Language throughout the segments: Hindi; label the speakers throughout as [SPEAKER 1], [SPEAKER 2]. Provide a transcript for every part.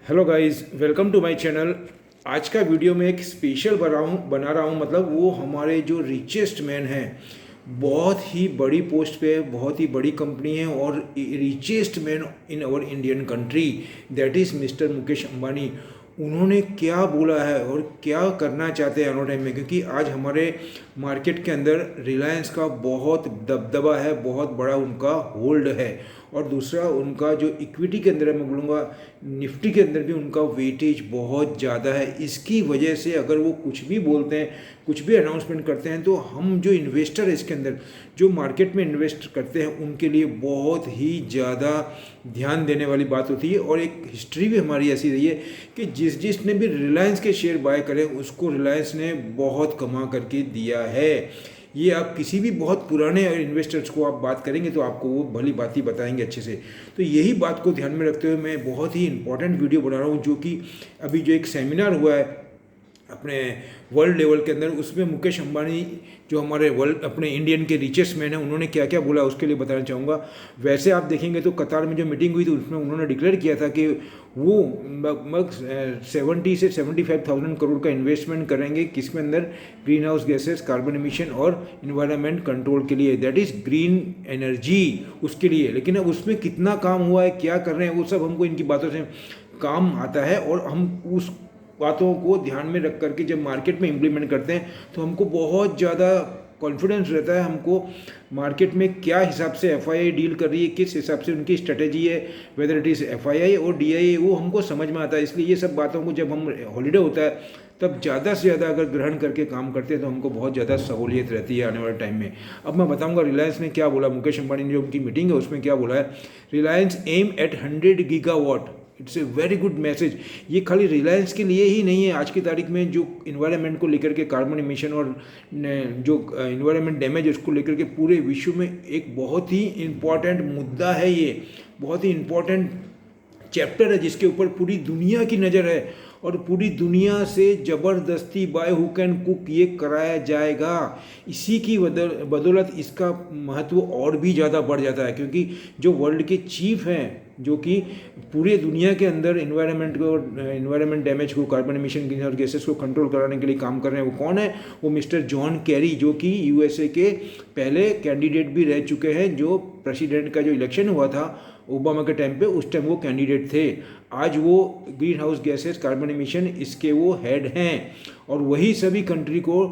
[SPEAKER 1] Hello guys, welcome to my channel. आज का वीडियो में एक स्पेशल बना रहा हूँ। मतलब वो हमारे जो रिचेस्ट मैन हैं, बहुत ही बड़ी पोस्ट पे है, बहुत ही बड़ी कंपनी है और richest man in our Indian country, that is Mister Mukesh Ambani. उन्होंने क्या बोला है और क्या करना चाहते हैं आने टाइम में, क्योंकि आज हमारे मार्केट के अंदर रिलायंस का बहुत दबदबा है, बहुत बड़ा उनका होल्ड है। और दूसरा, उनका जो इक्विटी के अंदर है, मैं बोलूँगा निफ्टी के अंदर भी उनका वेटेज बहुत ज़्यादा है। इसकी वजह से अगर वो कुछ भी बोलते हैं, कुछ भी अनाउंसमेंट करते हैं, तो हम जो इन्वेस्टर है इसके अंदर, जो मार्केट में इन्वेस्ट करते हैं, उनके लिए बहुत ही ज़्यादा ध्यान देने वाली बात होती है। और एक हिस्ट्री भी हमारी ऐसी रही है कि जिसने भी रिलायंस के शेयर बाय करे, उसको रिलायंस ने बहुत कमा करके दिया है। ये आप किसी भी बहुत पुराने इन्वेस्टर्स को आप बात करेंगे तो आपको वो भली बात ही बताएंगे अच्छे से। तो यही बात को ध्यान में रखते हुए मैं बहुत ही इंपॉर्टेंट वीडियो बना रहा हूँ, जो कि अभी जो एक सेमिनार हुआ है अपने वर्ल्ड लेवल के अंदर, उसमें मुकेश अंबानी जो हमारे वर्ल्ड अपने इंडियन के रिचेस्ट मैन हैं, उन्होंने क्या क्या बोला उसके लिए बताना चाहूँगा। वैसे आप देखेंगे तो कतार में जो मीटिंग हुई थी उसमें उन्होंने डिक्लेयर किया था कि वो लगभग 70 से 75,000 करोड़ का इन्वेस्टमेंट करेंगे, किसके अंदर, green house gases, carbon emission और इन्वायरमेंट कंट्रोल के लिए, दैट इज़ ग्रीन एनर्जी, उसके लिए। लेकिन अब उसमें कितना काम हुआ है, क्या कर रहे हैं, वो सब हमको इनकी बातों से काम आता है। और हम उस बातों को ध्यान में रख करके जब मार्केट में इम्प्लीमेंट करते हैं तो हमको बहुत ज़्यादा कॉन्फिडेंस रहता है। हमको मार्केट में क्या हिसाब से एफआईआई डील कर रही है, किस हिसाब से उनकी स्ट्रेटेजी है, वेदर इट इज़ एफआईआई और डीआईए, वो हमको समझ में आता है। इसलिए ये सब बातों को जब हम हॉलीडे होता है तब ज़्यादा से ज़्यादा अगर ग्रहण करके काम करते हैं तो हमको बहुत ज़्यादा सहूलियत रहती है आने वाले टाइम में। अब मैं बताऊंगा रिलायंस ने क्या बोला, मुकेश अंबानी ने जो उनकी मीटिंग है उसमें क्या बोला है। Reliance aim at 100 gigawatt, it's a very good message. ये खाली रिलायंस के लिए ही नहीं है। आज की तारीख में जो इन्वायरमेंट को लेकर के, कार्बन एमिशन और जो इन्वायरमेंट डैमेज है उसको लेकर के पूरे विश्व में एक बहुत ही इम्पॉर्टेंट मुद्दा है। ये बहुत ही इम्पॉर्टेंट चैप्टर है जिसके ऊपर पूरी दुनिया की नज़र है और पूरी दुनिया से ज़बरदस्ती बाय हुक एंड कुक ये कराया जाएगा। इसी की बदौलत इसका महत्व और भी ज़्यादा बढ़ जाता है, क्योंकि जो वर्ल्ड के चीफ हैं, जो कि पूरे दुनिया के अंदर इन्वायरमेंट डैमेज को, carbon emission, green house gases को कंट्रोल कराने के लिए काम कर रहे हैं, वो कौन है, वो मिस्टर जॉन कैरी, जो कि यूएसए के पहले कैंडिडेट भी रह चुके हैं। जो प्रेसिडेंट का जो इलेक्शन हुआ था ओबामा के टाइम पे, उस टाइम वो कैंडिडेट थे। आज वो green house gases, carbon emission, इसके वो हेड हैं और वही सभी कंट्री को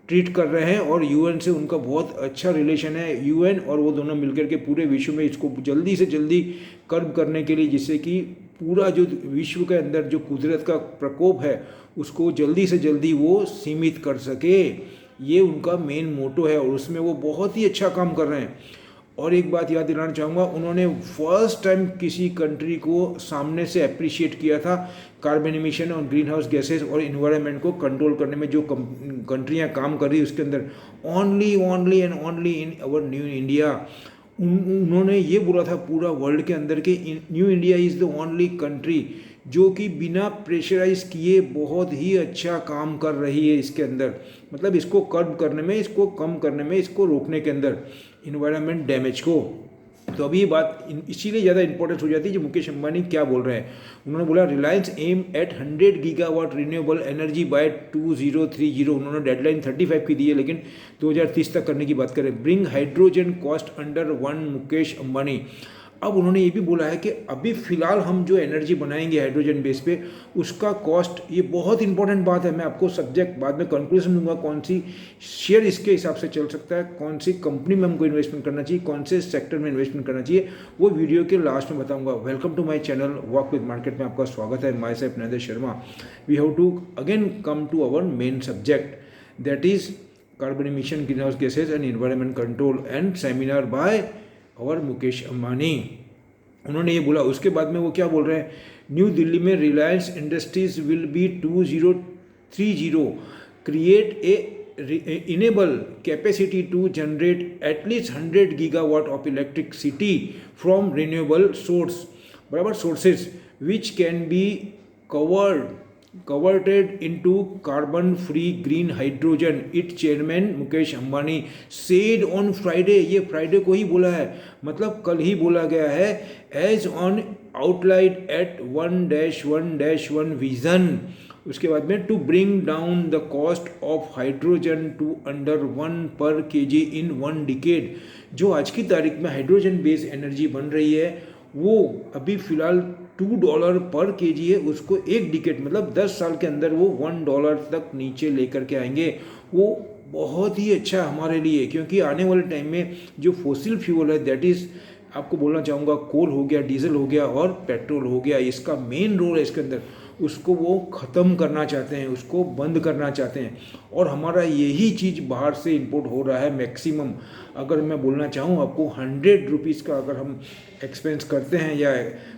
[SPEAKER 1] ट्रीट कर रहे हैं। और यूएन से उनका बहुत अच्छा रिलेशन है। यूएन और वो दोनों मिलकर के पूरे विश्व में इसको जल्दी से जल्दी कर्ब करने के लिए, जिससे कि पूरा जो विश्व के अंदर जो कुदरत का प्रकोप है उसको जल्दी से जल्दी वो सीमित कर सके, ये उनका मेन मोटो है और उसमें वो बहुत ही अच्छा काम कर रहे हैं। और एक बात याद दिलाना चाहूँगा, उन्होंने फर्स्ट टाइम किसी कंट्री को सामने से अप्रिशिएट किया था कार्बन एमिशन और ग्रीन हाउस गैसेस और इन्वायरमेंट को कंट्रोल करने में। जो कंट्रियाँ काम कर रही है उसके अंदर only and only in our new India. उन्होंने ये बोला था पूरा वर्ल्ड के अंदर कि new India is the only country जो कि बिना प्रेशराइज किए बहुत ही अच्छा काम कर रही है इसके अंदर, मतलब इसको कर्ब करने में, इसको कम करने में, इसको रोकने के अंदर, इन्वायरमेंट डैमेज को। तो अभी ये बात इसीलिए ज़्यादा इंपॉर्टेंस हो जाती है जो मुकेश अंबानी क्या बोल रहे हैं। उन्होंने बोला Reliance aim at 100 gigawatt renewable energy by 2030। उन्होंने डेडलाइन 35 की दी है, लेकिन 2030 तक करने की बात करें। Bring hydrogen cost under one Mukesh Ambani. अब उन्होंने ये भी बोला है कि अभी फ़िलहाल हम जो एनर्जी बनाएंगे हाइड्रोजन बेस पे, उसका कॉस्ट, ये बहुत इंपॉर्टेंट बात है। मैं आपको सब्जेक्ट बाद में कंक्लूजन दूंगा, कौन सी शेयर इसके हिसाब से चल सकता है, कौन सी कंपनी में हमको इन्वेस्टमेंट करना चाहिए, कौन से सेक्टर में इन्वेस्टमेंट करना चाहिए, वो वीडियो के लास्ट में बताऊंगा। Welcome to my channel walk with market में आपका स्वागत है। Myself Narendra Sharma. We have to again come to our main subject, that is carbon emission, green house gases and environment control and seminar by और मुकेश अंबानी। उन्होंने ये बोला। उसके बाद में वो क्या बोल रहे हैं, न्यू दिल्ली में Reliance industries will be 2030 create a enable capacity to generate at least 100 gigawatt of electricity from renewable sources which can be converted into carbon free green hydrogen, its chairman Mukesh Ambani said on Friday। ये फ्राइडे को ही बोला है, मतलब कल ही बोला गया है। As on outright at 1-1-1 vision. उसके बाद में to bring down the cost of hydrogen to under 1 per KG in 1 decade. जो आज की तारीख में हाइड्रोजन बेस्ड एनर्जी बन रही है वो अभी फ़िलहाल $2 पर केजी है, उसको एक डिकेड मतलब 10 साल के अंदर वो $1 तक नीचे लेकर के आएंगे। वो बहुत ही अच्छा हमारे लिए, क्योंकि आने वाले टाइम में जो फोसिल फ्यूल है दैट इज़ आपको बोलना चाहूँगा कोल हो गया, डीजल हो गया और पेट्रोल हो गया, इसका मेन रोल है इसके अंदर, उसको वो ख़त्म करना चाहते हैं, उसको बंद करना चाहते हैं। और हमारा यही चीज़ बाहर से इंपोर्ट हो रहा है मैक्सिमम। अगर मैं बोलना चाहूँ आपको 100 रुपीज़ का अगर हम एक्सपेंस करते हैं या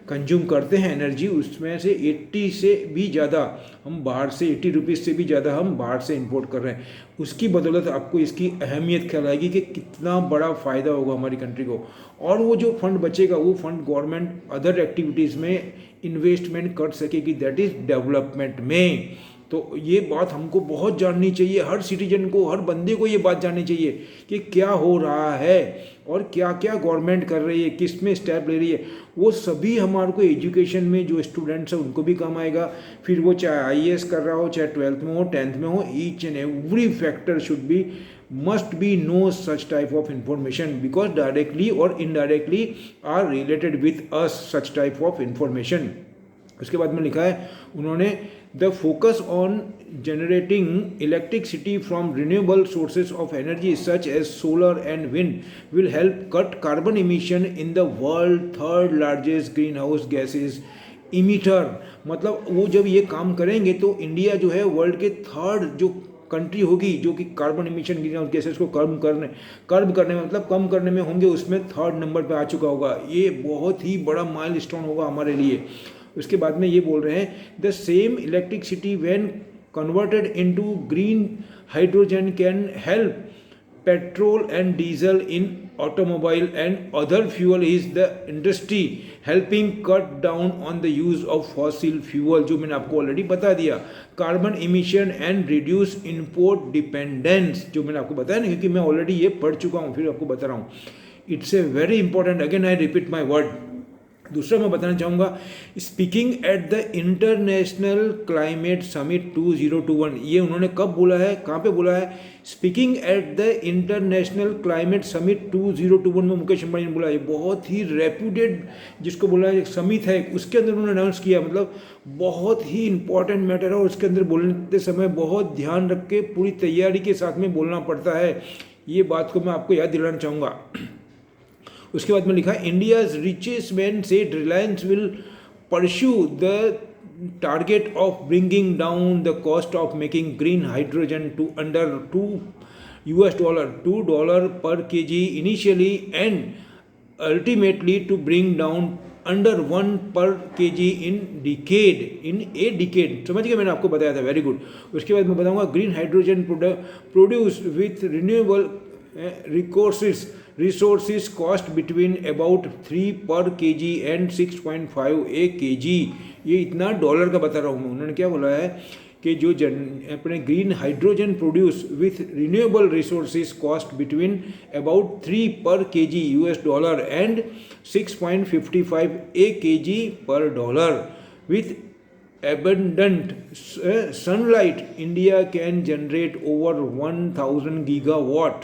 [SPEAKER 1] कंज्यूम करते हैं एनर्जी, उसमें से 80 से भी ज़्यादा हम बाहर से 80 रुपीज़ से भी ज़्यादा हम बाहर से इंपोर्ट कर रहे हैं। उसकी बदौलत आपको इसकी अहमियत ख्याल आएगी कि कितना बड़ा फ़ायदा होगा हमारी कंट्री को। और वो जो फंड बचेगा वो फंड गवर्नमेंट अदर एक्टिविटीज़ में इन्वेस्टमेंट कर सकेगी, दैट इज़ डेवलपमेंट में। तो ये बात हमको बहुत जाननी चाहिए, हर सिटीजन को, हर बंदे को ये बात जाननी चाहिए कि क्या हो रहा है और क्या क्या गवर्नमेंट कर रही है, किस में स्टेप ले रही है। वो सभी हमारे को एजुकेशन में जो स्टूडेंट्स हैं उनको भी काम आएगा, फिर वो चाहे IAS कर रहा हो, चाहे 12th में हो, 10th में हो, each and every factor should be must be know such type of information because directly or indirectly are related with us such type of information। उसके बाद में लिखा है उन्होंने the focus on generating electricity from renewable sources of energy such as solar and wind will help cut carbon emission in the world 3rd largest green house gases emitter. मतलब वो जब ये काम करेंगे तो इंडिया जो है वर्ल्ड के 3rd जो कंट्री होगी जो कि carbon emission green house gases को कर्ब करने में मतलब कम करने में होंगे, उसमें 3rd नंबर पे आ चुका होगा। ये बहुत ही बड़ा माइलस्टोन होगा हमारे लिए। उसके बाद में ये बोल रहे हैं the same electricity when converted into green hydrogen can help petrol and diesel in automobile and other fuel is the industry helping cut down on the use of fossil fuel, जो मैंने आपको ऑलरेडी बता दिया। Carbon emission and reduce import dependence, जो मैंने आपको बताया ना, क्योंकि मैं ऑलरेडी ये पढ़ चुका हूँ, फिर आपको बता रहा हूँ। It's a very important, again I repeat my word. दूसरा मैं बताना चाहूँगा speaking at the international climate summit 2021। ये उन्होंने कब बोला है, कहाँ पे बोला है? Speaking at the international climate summit 2021 में मुकेश अंबानी ने बोला। ये बहुत ही रेप्यूटेड जिसको बोला है समिट है, उसके अंदर उन्होंने अनाउंस किया। मतलब बहुत ही इंपॉर्टेंट मैटर है और उसके अंदर बोलते समय बहुत ध्यान रख के पूरी तैयारी के साथ में बोलना पड़ता है। ये बात को मैं आपको याद दिलाना चाहूँगा। उसके बाद में लिखा है India's richest man said Reliance will pursue the target of bringing down the cost of making green hydrogen to under $2 per kg initially and ultimately to bring down under 1 per KG in a decade. समझ गए, मैंने आपको बताया था, वेरी गुड। उसके बाद मैं बताऊंगा green hydrogen produce with renewable resources cost between about 3 per kg and 6.5 a kg। ये इतना डॉलर का बता रहा हूँ मैं। उन्होंने क्या बोला है कि जो अपने green hydrogen produce with renewable resources cost between about 3 पर KG $US and 6.55 a kg पर dollar. With abundant sunlight India can generate over 1000 gigawatt।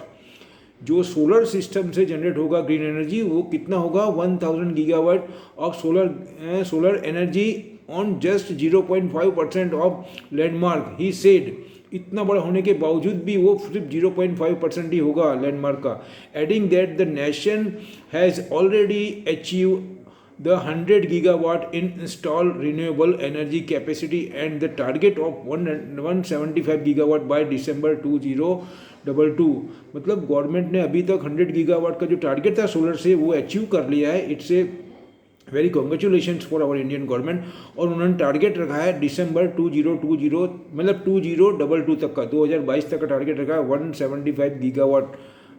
[SPEAKER 1] जो सोलर सिस्टम से जनरेट होगा ग्रीन एनर्जी वो कितना होगा 1000 gigawatt of solar energy on just 0.5% of landmark he said. इतना बड़ा होने के बावजूद भी वो सिर्फ 0.5% ही होगा लैंडमार्क का। Adding that the nation has already achieve the 100 gigawatt in installed renewable energy capacity and the target of 175 gigawatt by December 2022। मतलब गवर्नमेंट ने अभी तक 100 गीगावाट का जो टारगेट था सोलर से वो अचीव कर लिया है। It's a very congratulations for our Indian government. और उन्होंने टारगेट रखा है दिसंबर 2020 मतलब 2022 तक का, 2022 तक का टारगेट रखा है 175 गीगावाट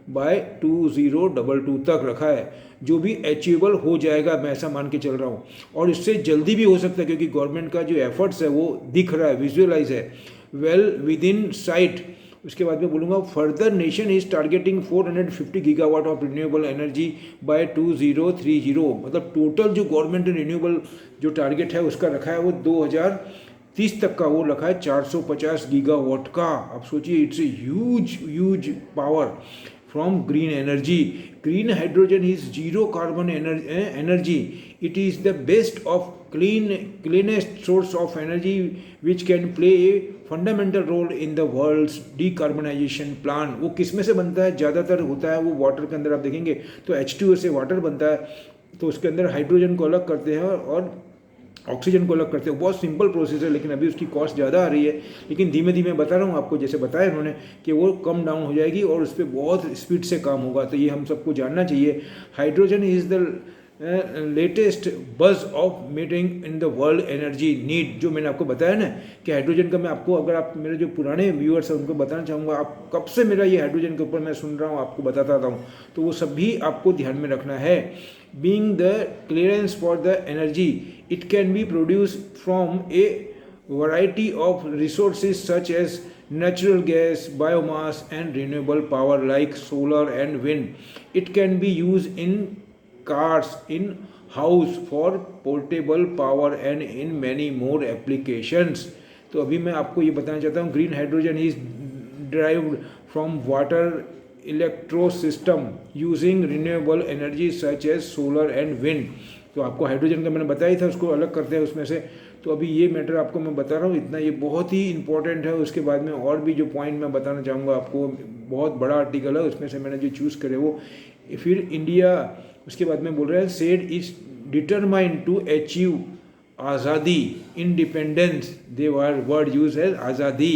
[SPEAKER 1] बाय 2022 तक रखा है, जो भी अचीवेबल हो जाएगा, मैं ऐसा मान के चल रहा हूँ। और इससे जल्दी भी हो सकता है क्योंकि गवर्नमेंट का जो एफर्ट्स है वो दिख रहा है, विजुअलाइज है, वेल विद इन साइट उसके बाद में बोलूँगा further nation is targeting 450 gigawatt of renewable energy by 2030, मतलब टोटल जो गवर्नमेंट ने रिन्यूएबल जो टारगेट है उसका रखा है वो 2030 तक का वो रखा है 450 गीगावाट का। आप सोचिए, it's a huge power from green energy. Green hydrogen is zero carbon energy. It is the best of cleanest source of energy which can play a fundamental role in the world's decarbonization plan. वो किस में से बनता है? ज़्यादातर होता है वो वाटर के अंदर, आप देखेंगे तो H2O से वाटर बनता है, तो उसके अंदर हाइड्रोजन को अलग करते हैं और ऑक्सीजन को अलग करते हैं। बहुत सिंपल प्रोसेस है, लेकिन अभी उसकी कॉस्ट ज़्यादा आ रही है, लेकिन धीमे धीमे बता रहा हूँ आपको, जैसे बताया उन्होंने कि वो कम डाउन हो जाएगी और उस पर बहुत स्पीड से काम होगा। तो ये हम सबको जानना चाहिए। हाइड्रोजन इज़ द लेटेस्ट बज of meeting in the world energy need. जो मैंने आपको बताया ना कि हाइड्रोजन का, मैं आपको, अगर आप मेरे जो पुराने व्यूअर्स हैं उनको बताना चाहूँगा, आप कब से मेरा ये हाइड्रोजन के ऊपर मैं सुन रहा हूँ, आपको बताता हूँ, तो वो सब भी आपको ध्यान में रखना है। Being the clearance for the energy, it can be produced from a variety of resources such as natural gas, biomass and renewable power like solar and wind. It can be used in cars, in house for portable power and in many more applications. तो अभी मैं आपको ये बताना चाहता हूँ, green hydrogen is derived from water electro system using renewable energy such as solar and wind. तो आपको हाइड्रोजन का मैंने बताया था, उसको अलग करते हैं उसमें से। तो अभी ये मैटर आपको मैं बता रहा हूँ, इतना ये बहुत ही इंपॉर्टेंट है। उसके बाद में और भी जो पॉइंट मैं बताना चाहूँगा आपको, बहुत बड़ा आर्टिकल है, उसमें से मैंने जो चूज़ करे वो। फिर इंडिया, उसके बाद में बोल रहे हैं, said is determined to achieve आज़ादी, इंडिपेंडेंस, दे वर्ड यूज है आज़ादी,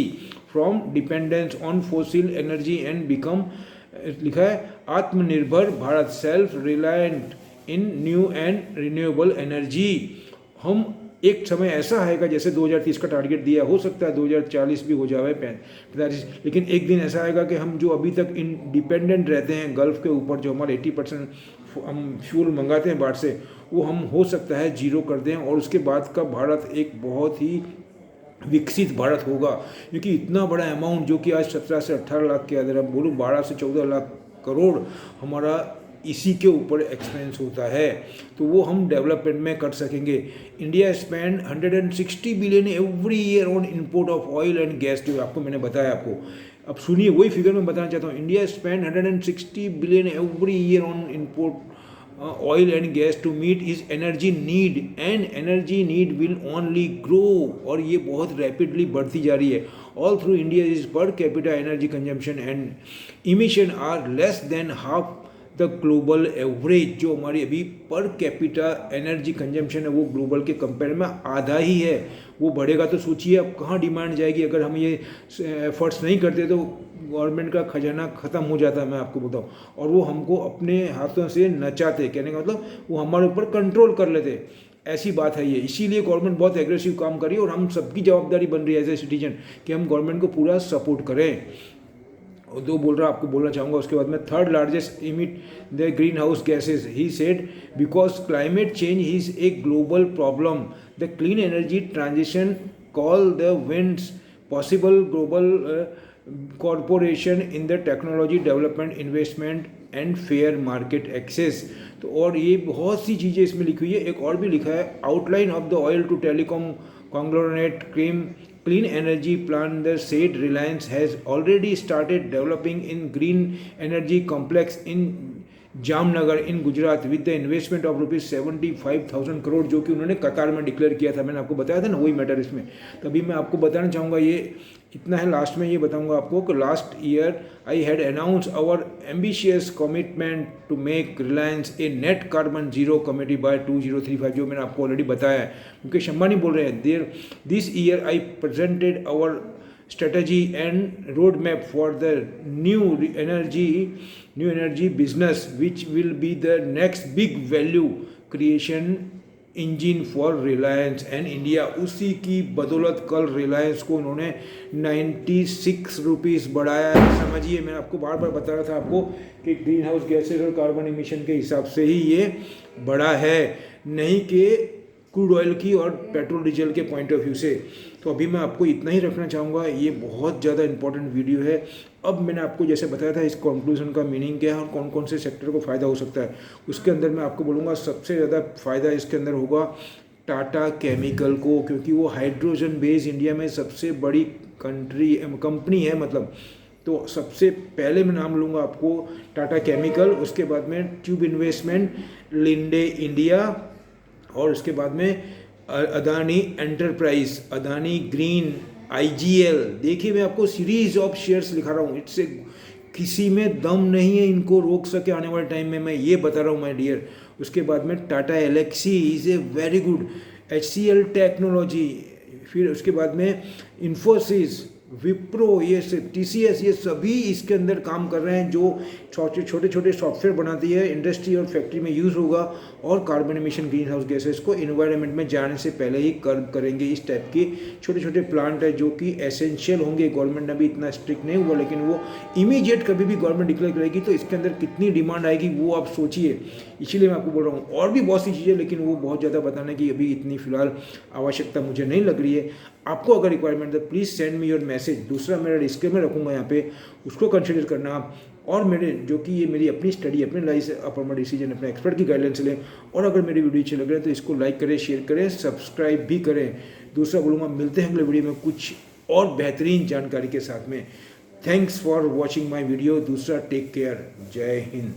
[SPEAKER 1] from dependence on fossil energy and become, लिखा है आत्मनिर्भर Bharat, self reliant in new and renewable energy. हम एक समय ऐसा आएगा, जैसे 2030 का टारगेट दिया, हो सकता है 2040 भी हो जाए 45, लेकिन एक दिन ऐसा आएगा कि हम जो अभी तक इंडिपेंडेंट रहते हैं गल्फ के ऊपर, जो हमारे 80% हम फ्यूल मंगाते हैं बाहर से, वो हम हो सकता है जीरो कर दें, और उसके बाद का भारत एक बहुत ही विकसित भारत होगा। क्योंकि इतना बड़ा अमाउंट, जो कि आज 17 से 18 लाख के अंदर, अब बोलूँ 12 से 14 लाख करोड़ हमारा इसी के ऊपर एक्सपेंस होता है, तो वो हम डेवलपमेंट में कर सकेंगे। India spend 160 billion every year on import of oil and gas, जो आपको मैंने बताया आपको। अब सुनिए, वही फिगर मैं बताना चाहता हूँ। India spend 160 billion every year on import oil and gas to meet is energy need, and energy need will only grow, और ये बहुत रैपिडली बढ़ती जा रही है। All through India is per capita energy consumption and emission are less than half the global average. जो हमारी अभी पर कैपिटा एनर्जी कंजम्पशन है वो ग्लोबल के कंपेयर में आधा ही है। वो बढ़ेगा तो सोचिए अब कहाँ डिमांड जाएगी। अगर हम ये एफर्ट्स नहीं करते तो गवर्नमेंट का खजाना ख़त्म हो जाता है, मैं आपको बताऊं, और वो हमको अपने हाथों से नचाते, कहने का मतलब वो हमारे ऊपर कंट्रोल कर लेते। ऐसी बात है ये। इसीलिए गवर्नमेंट बहुत एग्रेसिव काम कर रही है, और हम सबकी जवाबदारी बन रही है एज ए सिटीजन कि हम गवर्नमेंट को पूरा सपोर्ट करें। दो बोल रहा आपको बोलना चाहूँगा। उसके बाद में third largest emit the green house gases, he said because climate change is a global problem, the clean energy transition call the winds possible global corporation in the technology development investment and fair market access. तो और ये बहुत सी चीज़ें इसमें लिखी हुई है। एक और भी लिखा है, outline of the oil to telecom conglomerate clean energy plan, the said Reliance has already started developing in green energy complex in Jamnagar in Gujarat with the investment of ₹75,000 crore, जो कि उन्होंने कतार में डिक्लेयर किया था। मैंने आपको बताया था ना, वही मैटर इसमें। तभी मैं आपको बताना चाहूँगा, ये इतना है। लास्ट में ये बताऊँगा आपको कि last year I had announce our ambitious commitment to make Reliance a net carbon zero committee by 2035, जो मैंने आपको ऑलरेडी बताया है। मुकेश अंबानी बोल रहे हैं, this year I presented our strategy and roadmap for the new energy business, which will be the next big value creation engine for Reliance and India। उसी की बदौलत कल रिलायंस को उन्होंने 96 रुपीज़ बढ़ाया है। समझिए, मैं आपको बार बार बता रहा था आपको कि ग्रीन हाउस गैसेज और कार्बन इमिशन के हिसाब से ही ये बढ़ा है, नहीं कि क्रूड ऑयल की और पेट्रोल डीजल के पॉइंट ऑफ व्यू से। तो अभी मैं आपको इतना ही रखना चाहूँगा, ये बहुत ज़्यादा इंपॉर्टेंट वीडियो है। अब मैंने आपको जैसे बताया था इस कंक्लूजन का मीनिंग क्या है और कौन कौन से सेक्टर को फ़ायदा हो सकता है, उसके अंदर मैं आपको बोलूँगा सबसे ज़्यादा फ़ायदा इसके अंदर होगा टाटा केमिकल को, क्योंकि वो हाइड्रोजन बेस्ड इंडिया में सबसे बड़ी कंपनी है मतलब। तो सबसे पहले मैं नाम लूँगा आपको टाटा केमिकल, उसके बाद में ट्यूब इन्वेस्टमेंट, लिंडे इंडिया, और उसके बाद में Adani enterprise, Adani green, IGL. देखिए मैं आपको सीरीज ऑफ शेयर्स लिखा रहा हूँ, इससे किसी में दम नहीं है इनको रोक सके आने वाले टाइम में, मैं ये बता रहा हूँ माय डियर। उसके बाद में Tata Elxsi is a very good, HCL technology, फिर उसके बाद में इन्फोसिस, विप्रो, ये TCS, ये सभी इसके अंदर काम कर रहे हैं, जो छोटे छोटे सॉफ्टवेयर बनाती है, इंडस्ट्री और फैक्ट्री में यूज़ होगा और carbon emission green house gases को इन्वायरमेंट में जाने से पहले ही कर्व करेंगे। इस टाइप के छोटे छोटे प्लांट है जो कि एसेंशियल होंगे। गवर्नमेंट अभी इतना स्ट्रिक्ट नहीं हुआ, लेकिन वो इमीडिएट कभी भी गवर्नमेंट डिक्लेयर करेगी तो इसके अंदर कितनी डिमांड आएगी वो आप सोचिए। इसीलिए मैं आपको बोल रहा हूँ, और भी बहुत सी चीज़ें, लेकिन वो बहुत ज़्यादा बताने की अभी इतनी फिलहाल आवश्यकता मुझे नहीं लग रही है। आपको अगर रिक्वायरमेंट है please send me your message. दूसरा मेरा डिस्क्लेमर रखूँगा यहाँ पे, उसको कंसिडर करना आप। और मेरे जो कि ये मेरी अपनी स्टडी, अपने लाइफ से अपना डिसीजन, अपने एक्सपर्ट की गाइडेंस लें। और अगर मेरी वीडियो अच्छी लग रही है तो इसको लाइक करें, शेयर करें, सब्सक्राइब भी करें। दूसरा बोलूँगा, मिलते हैं अगले वीडियो में कुछ और बेहतरीन जानकारी के साथ में। Thanks for watching my video. दूसरा, टेक केयर, जय हिंद।